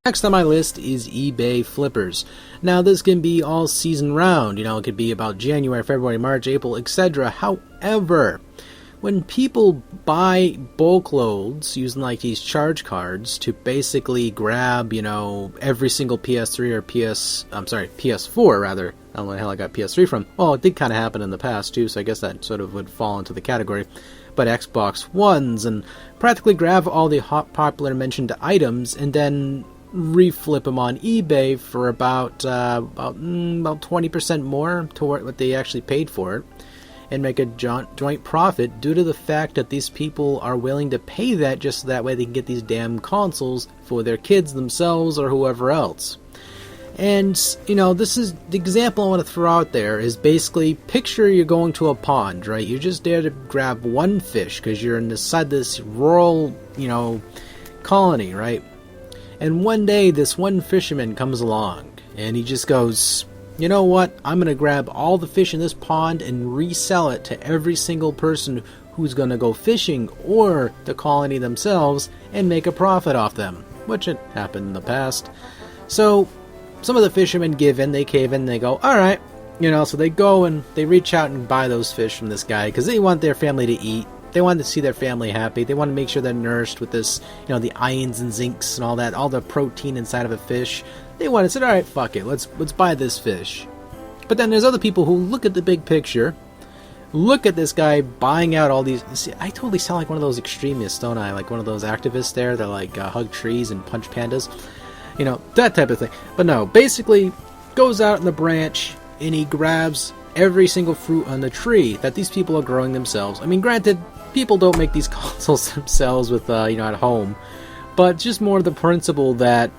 Next on my list is eBay flippers. Now this can be all season round, it could be about January, February, March, April, etc. However, when people buy bulk loads using like these charge cards to basically grab, every single PS3 or PS4 rather. I don't know where the hell I got PS3 from. Well, it did kind of happen in the past too, so I guess that sort of would fall into the category. But Xbox Ones, and practically grab all the hot popular mentioned items and then reflip them on eBay for about 20% more to what they actually paid for it, and make a joint profit due to the fact that these people are willing to pay that just so that way they can get these damn consoles for their kids themselves or whoever else. And, this is the example I want to throw out there is basically picture you're going to a pond, right? You're just there to grab one fish because you're inside this rural, colony, right? And one day this one fisherman comes along and he just goes, you know what, I'm going to grab all the fish in this pond and resell it to every single person who's going to go fishing or the colony themselves and make a profit off them, which had happened in the past. So some of the fishermen give in, they cave in, they go, alright, so they go and they reach out and buy those fish from this guy because they want their family to eat. They want to see their family happy. They want to make sure they're nourished with this, the ions and zincs and all that, all the protein inside of a fish. They want to say, alright, fuck it, let's buy this fish. But then there's other people who look at the big picture, look at this guy buying out all these. See, I totally sound like one of those extremists, don't I? Like one of those activists there that like hug trees and punch pandas. That type of thing. But no, basically goes out in the branch and he grabs every single fruit on the tree that these people are growing themselves. I mean, granted, people don't make these consoles themselves with, at home, but just more the principle that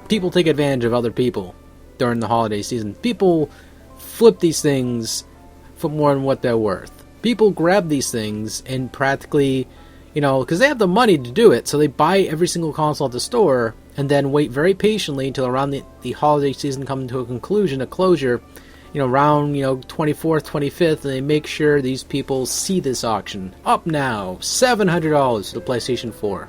people take advantage of other people during the holiday season. People flip these things for more than what they're worth. People grab these things and practically, because they have the money to do it, so they buy every single console at the store and then wait very patiently until around the holiday season comes to a conclusion, a closure, around, 24th, 25th, and they make sure these people see this auction. Up now, $700 for the PlayStation 4.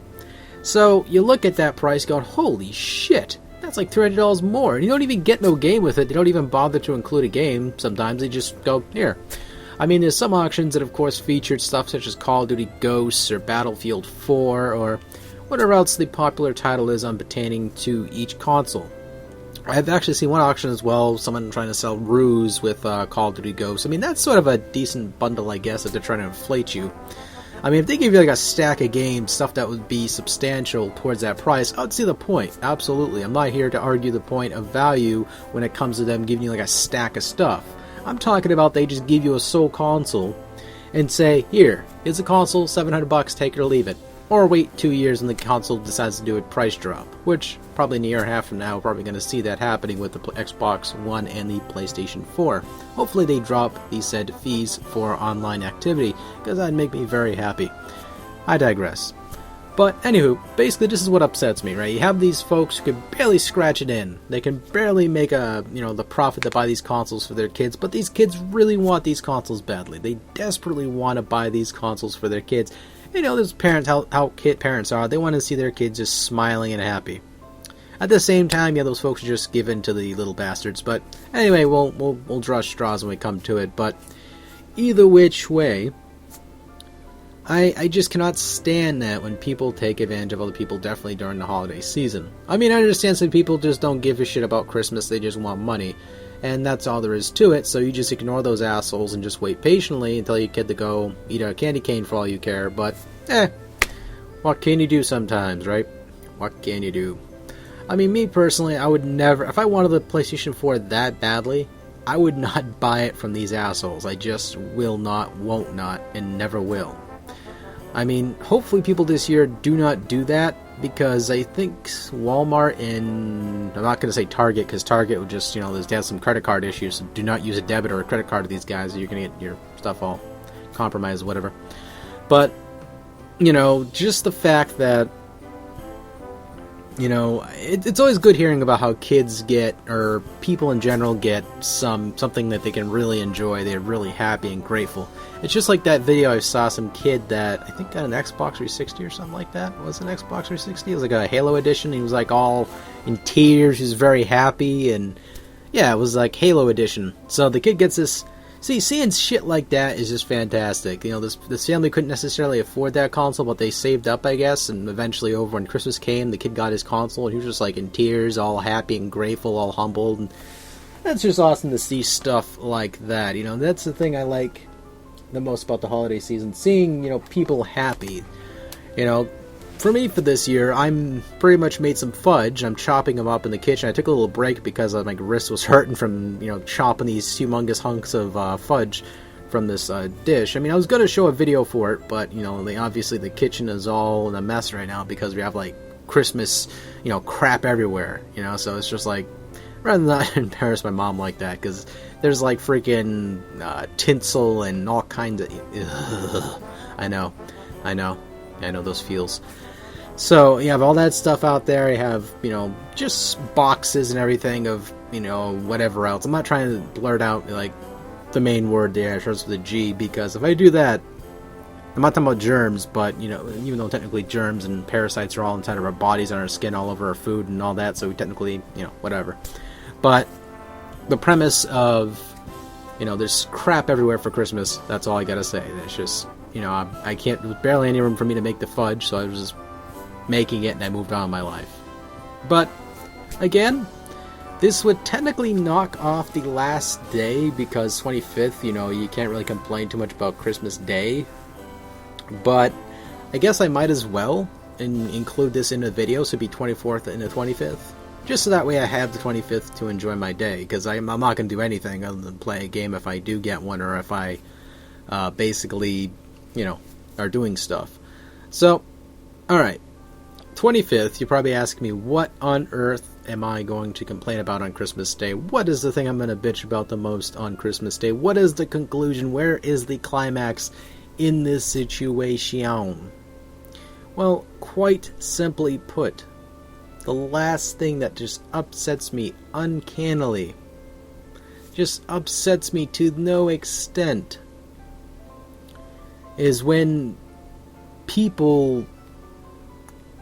So, you look at that price going, holy shit, that's like $300 more. And you don't even get no game with it. They don't even bother to include a game. Sometimes they just go, here. I mean, there's some auctions that, of course, featured stuff such as Call of Duty Ghosts or Battlefield 4 or whatever else the popular title is pertaining to each console. I've actually seen one auction as well, someone trying to sell Ruse with Call of Duty Ghosts. I mean, that's sort of a decent bundle, I guess, if they're trying to inflate you. I mean, if they give you like a stack of games, stuff that would be substantial towards that price, I would see the point. Absolutely. I'm not here to argue the point of value when it comes to them giving you like a stack of stuff. I'm talking about they just give you a sole console and say, here, here's a console, $700, take it or leave it. Or wait 2 years and the console decides to do a price drop, which probably in a year and a half from now we're probably going to see that happening with the Xbox One and the PlayStation 4. Hopefully they drop these said fees for online activity, because that'd make me very happy. I digress. But anywho, basically this is what upsets me, right? You have these folks who can barely scratch it in. They can barely make the profit to buy these consoles for their kids, but these kids really want these consoles badly. They desperately want to buy these consoles for their kids. There's parents, how kid parents are. They want to see their kids just smiling and happy. At the same time, those folks are just given to the little bastards. But anyway, we'll draw straws when we come to it. But either which way, I just cannot stand that when people take advantage of other people, definitely during the holiday season. I mean, I understand some people just don't give a shit about Christmas. They just want money. And that's all there is to it, so you just ignore those assholes and just wait patiently until your kid to go eat a candy cane for all you care. But, what can you do sometimes, right? What can you do? I mean, me personally, I would never, if I wanted the PlayStation 4 that badly, I would not buy it from these assholes. I just will not, won't not, and never will. I mean, hopefully people this year do not do that, because I think Walmart and, I'm not going to say Target, because Target would just, they have some credit card issues, so do not use a debit or a credit card to these guys, or you're going to get your stuff all compromised, whatever. But, just the fact that, it's always good hearing about how kids get, or people in general get, something that they can really enjoy. They're really happy and grateful. It's just like that video I saw some kid that I think got an Xbox 360 or something like that. Was it an Xbox 360? It was like a Halo edition. He was like all in tears. He was very happy, and yeah, it was like Halo edition. So the kid gets this. See, seeing shit like that is just fantastic. This family couldn't necessarily afford that console, but they saved up, I guess, and eventually over when Christmas came, the kid got his console, and he was just like in tears, all happy and grateful, all humbled, and that's just awesome to see stuff like that. That's the thing I like the most about the holiday season, seeing, people happy. For me, for this year, I'm pretty much made some fudge. I'm chopping them up in the kitchen. I took a little break because my wrist was hurting from, chopping these humongous hunks of fudge from this dish. I was going to show a video for it, but, obviously the kitchen is all in a mess right now because we have, Christmas, crap everywhere, so it's just rather than not embarrass my mom like that, because there's, freaking tinsel and all kinds of... Ugh. I know those feels. So, you have all that stuff out there. You have, just boxes and everything of, whatever else. I'm not trying to blurt out, the main word there. It starts with a G, because if I do that, I'm not talking about germs, but, even though technically germs and parasites are all inside of our bodies and our skin, all over our food and all that, so we technically, whatever. But the premise of, there's crap everywhere for Christmas, that's all I gotta say. It's just, I can't, there was barely any room for me to make the fudge, so I was just making it and I moved on in my life. But, again, this would technically knock off the last day, because 25th, you can't really complain too much about Christmas Day. But I guess I might as well include this in the video, so it'd be 24th and the 25th. Just so that way I have the 25th to enjoy my day, because I'm not going to do anything other than play a game if I do get one, or if I basically, are doing stuff. So, alright. 25th, you're probably asking me, what on earth am I going to complain about on Christmas Day? What is the thing I'm going to bitch about the most on Christmas Day? What is the conclusion? Where is the climax in this situation? Well, quite simply put, the last thing that just upsets me uncannily, just upsets me to no extent, is when people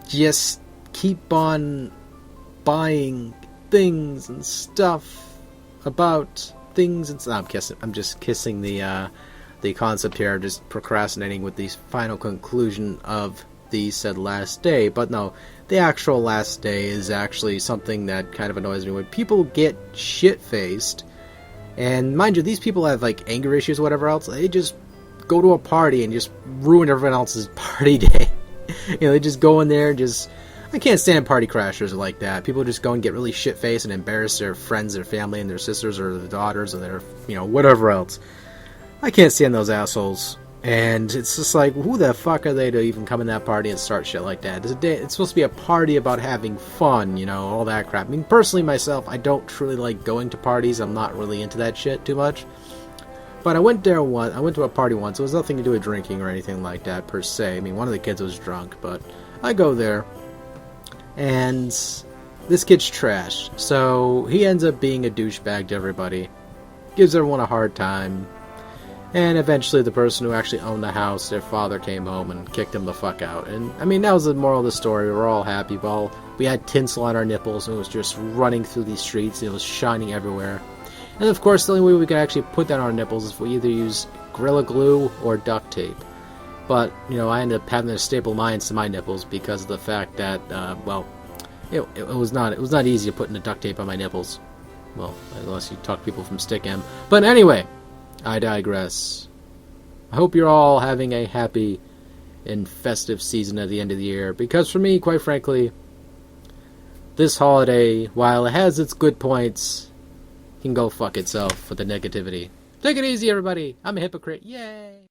just keep on buying things and stuff about things and stuff. I'm just kissing the concept here. I'm just procrastinating with the final conclusion of the said last day. But no, the actual last day is actually something that kind of annoys me. When people get shit-faced, and mind you, these people have anger issues or whatever else, they just go to a party and just ruin everyone else's party day. They just go in there and just... I can't stand party crashers like that. People just go and get really shit-faced and embarrass their friends, their family, and their sisters, or their daughters, or their, whatever else. I can't stand those assholes. And it's just who the fuck are they to even come in that party and start shit like that? It's supposed to be a party about having fun, all that crap. Personally, myself, I don't truly like going to parties. I'm not really into that shit too much. But I went to a party once. It was nothing to do with drinking or anything like that, per se. One of the kids was drunk, but I go there, and this kid's trash. So he ends up being a douchebag to everybody, gives everyone a hard time, and eventually the person who actually owned the house, their father came home and kicked him the fuck out. And, that was the moral of the story. We were all happy. We had tinsel on our nipples, and it was just running through these streets. It was shining everywhere. And of course, the only way we could actually put that on our nipples is if we either use Gorilla Glue or duct tape. But, I ended up having to staple mine to my nipples because of the fact that, it was not easy to put in the duct tape on my nipples. Well, unless you talk to people from Stick-M. But anyway, I digress. I hope you're all having a happy and festive season at the end of the year, because for me, quite frankly, this holiday, while it has its good points, can go fuck itself with the negativity. Take it easy, everybody. I'm a hypocrite. Yay!